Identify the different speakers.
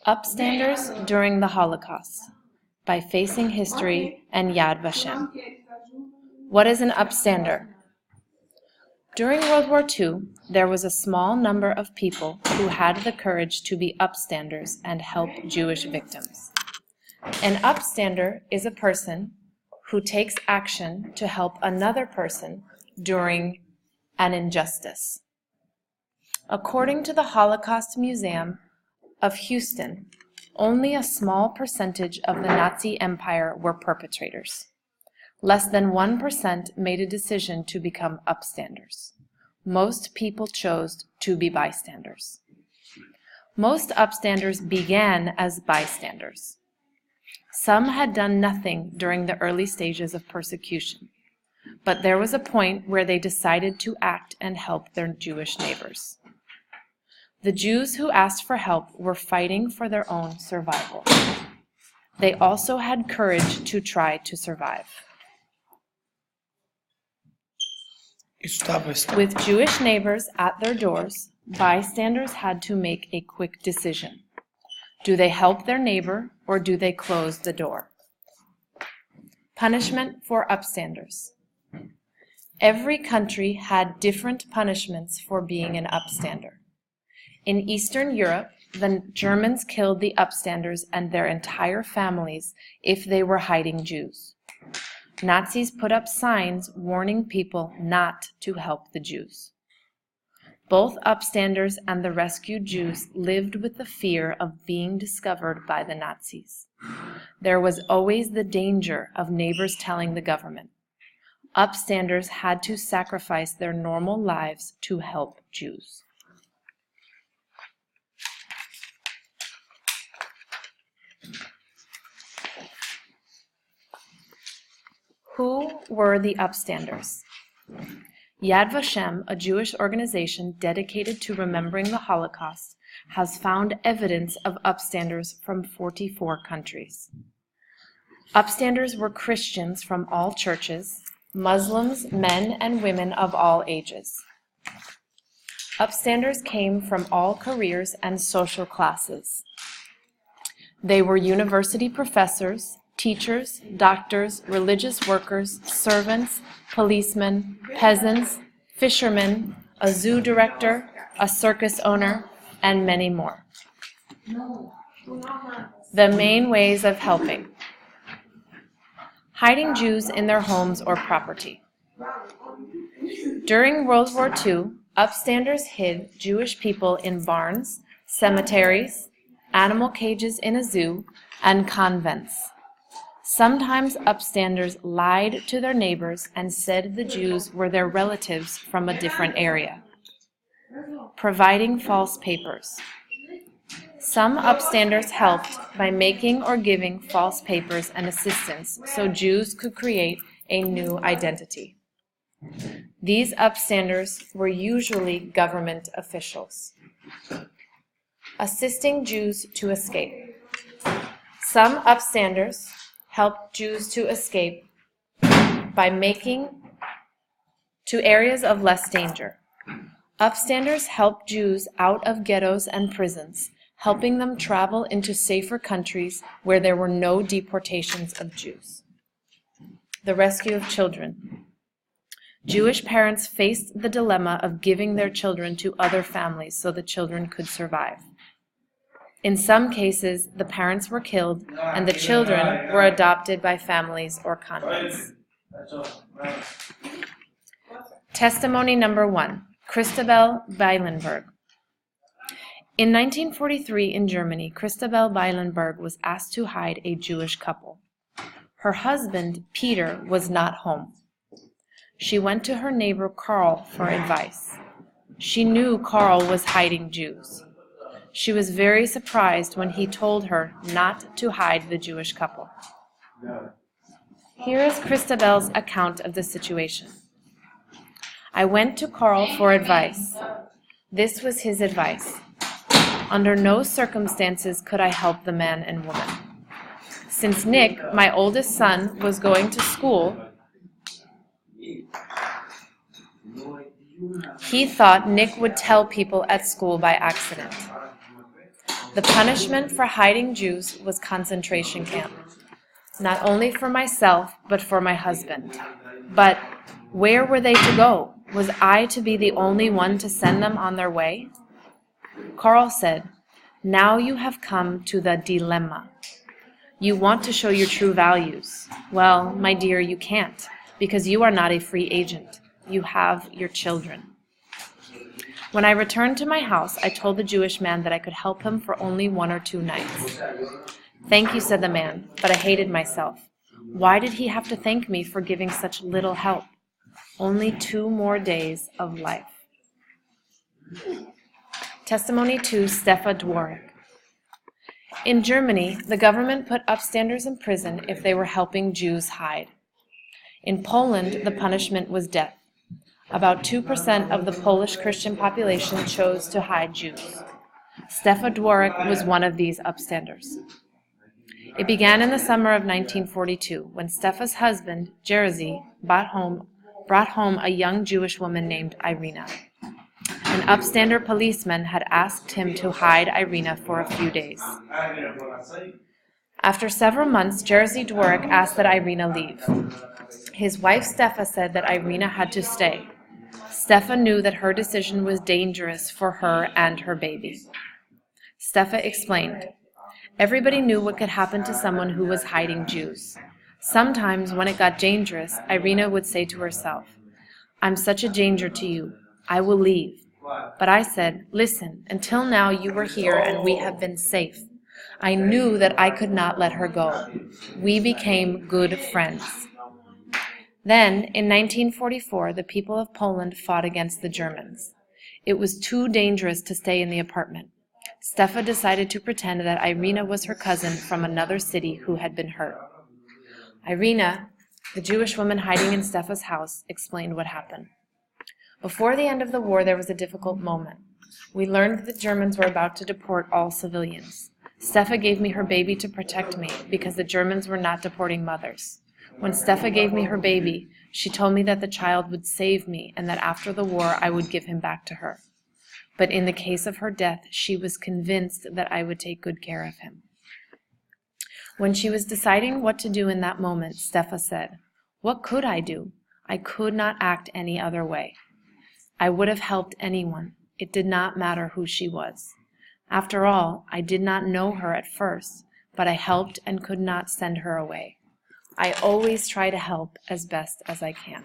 Speaker 1: Upstanders during the Holocaust by Facing History and Yad Vashem. What is an upstander? During World War II, there was a small number of people who had the courage to be upstanders and help Jewish victims. An upstander is a person who takes action to help another person during an injustice. According to the Holocaust Museum of Houston, only a small percentage of the Nazi Empire were perpetrators. Less than 1% made a decision to become upstanders. Most people chose to be bystanders. Most upstanders began as bystanders. Some had done nothing during the early stages of persecution, but there was a point where they decided to act and help their Jewish neighbors. The Jews who asked for help were fighting for their own survival. They also had courage to try to survive. With Jewish neighbors at their doors, bystanders had to make a quick decision. Do they help their neighbor or do they close the door? Punishment for upstanders. Every country had different punishments for being an upstander. In Eastern Europe, the Germans killed the upstanders and their entire families if they were hiding Jews. Nazis put up signs warning people not to help the Jews. Both upstanders and the rescued Jews lived with the fear of being discovered by the Nazis. There was always the danger of neighbors telling the government. Upstanders had to sacrifice their normal lives to help Jews. Who were the upstanders? Yad Vashem, a Jewish organization dedicated to remembering the Holocaust, has found evidence of upstanders from 44 countries. Upstanders were Christians from all churches, Muslims, men and women of all ages. Upstanders came from all careers and social classes. They were university professors, teachers, doctors, religious workers, servants, policemen, peasants, fishermen, a zoo director, a circus owner, and many more. The main ways of helping. Hiding Jews in their homes or property. During World War II, upstanders hid Jewish people in barns, cemeteries, animal cages in a zoo, and convents. Sometimes upstanders lied to their neighbors and said the Jews were their relatives from a different area. Providing false papers. Some upstanders helped by making or giving false papers and assistance so Jews could create a new identity. These upstanders were usually government officials. Assisting Jews to escape. Some upstanders helped Jews to escape by making to areas of less danger. Upstanders helped Jews out of ghettos and prisons, helping them travel into safer countries where there were no deportations of Jews. The rescue of children. Jewish parents faced the dilemma of giving their children to other families so the children could survive. In some cases, the parents were killed and the children were adopted by families or convents. Testimony number 1, Christabel Bielenberg. In 1943 in Germany, Christabel Bielenberg was asked to hide a Jewish couple. Her husband, Peter, was not home. She went to her neighbor Carl for advice. She knew Carl was hiding Jews. She was very surprised when he told her not to hide the Jewish couple. Here is Christabel's account of the situation. I went to Carl for advice. This was his advice. Under no circumstances could I help the man and woman. Since Nick, my oldest son, was going to school, he thought Nick would tell people at school by accident. The punishment for hiding Jews was concentration camp, not only for myself, but for my husband. But where were they to go? Was I to be the only one to send them on their way? Carl said, "Now you have come to the dilemma. You want to show your true values. Well, my dear, you can't, because you are not a free agent. You have your children." When I returned to my house, I told the Jewish man that I could help him for only 1 or 2 nights. "Thank you," said the man, but I hated myself. Why did he have to thank me for giving such little help? Only 2 more days of life. Testimony to Cepheid Warrick. In Germany, the government put upstanders in prison if they were helping Jews hide. In Poland, the punishment was death. About 2% of the Polish Christian population chose to hide Jews. Cepheid Warrick was one of these upstanders. It began in the summer of 1942 when Stefa's husband, Jerzy, brought home a young Jewish woman named Irina. An upstander policeman had asked him to hide Irina for a few days. After several months, Jerzy Dworak asked that Irina leave. His wife Stefa said that Irina had to stay. Stefa knew that her decision was dangerous for her and her baby. Stefa explained, "Everybody knew what could happen to someone who was hiding Jews. Sometimes when it got dangerous, Irina would say to herself, 'I'm such a danger to you. I will leave.' But I said, 'Listen, until now you were here and we have been safe.' I knew that I could not let her go. We became good friends." Then, in 1944, the people of Poland fought against the Germans. It was too dangerous to stay in the apartment. Stefa decided to pretend that Irina was her cousin from another city who had been hurt. Irina, the Jewish woman hiding in Stefa's house, explained what happened. "Before the end of the war, there was a difficult moment. We learned that the Germans were about to deport all civilians. Stefa gave me her baby to protect me because the Germans were not deporting mothers. When Stefa gave me her baby, she told me that the child would save me and that after the war I would give him back to her. But in the case of her death, she was convinced that I would take good care of him." When she was deciding what to do in that moment, Stefa said, "What could I do? I could not act any other way. I would have helped anyone. It did not matter who she was. After all, I did not know her at first, but I helped and could not send her away. I always try to help as best as I can."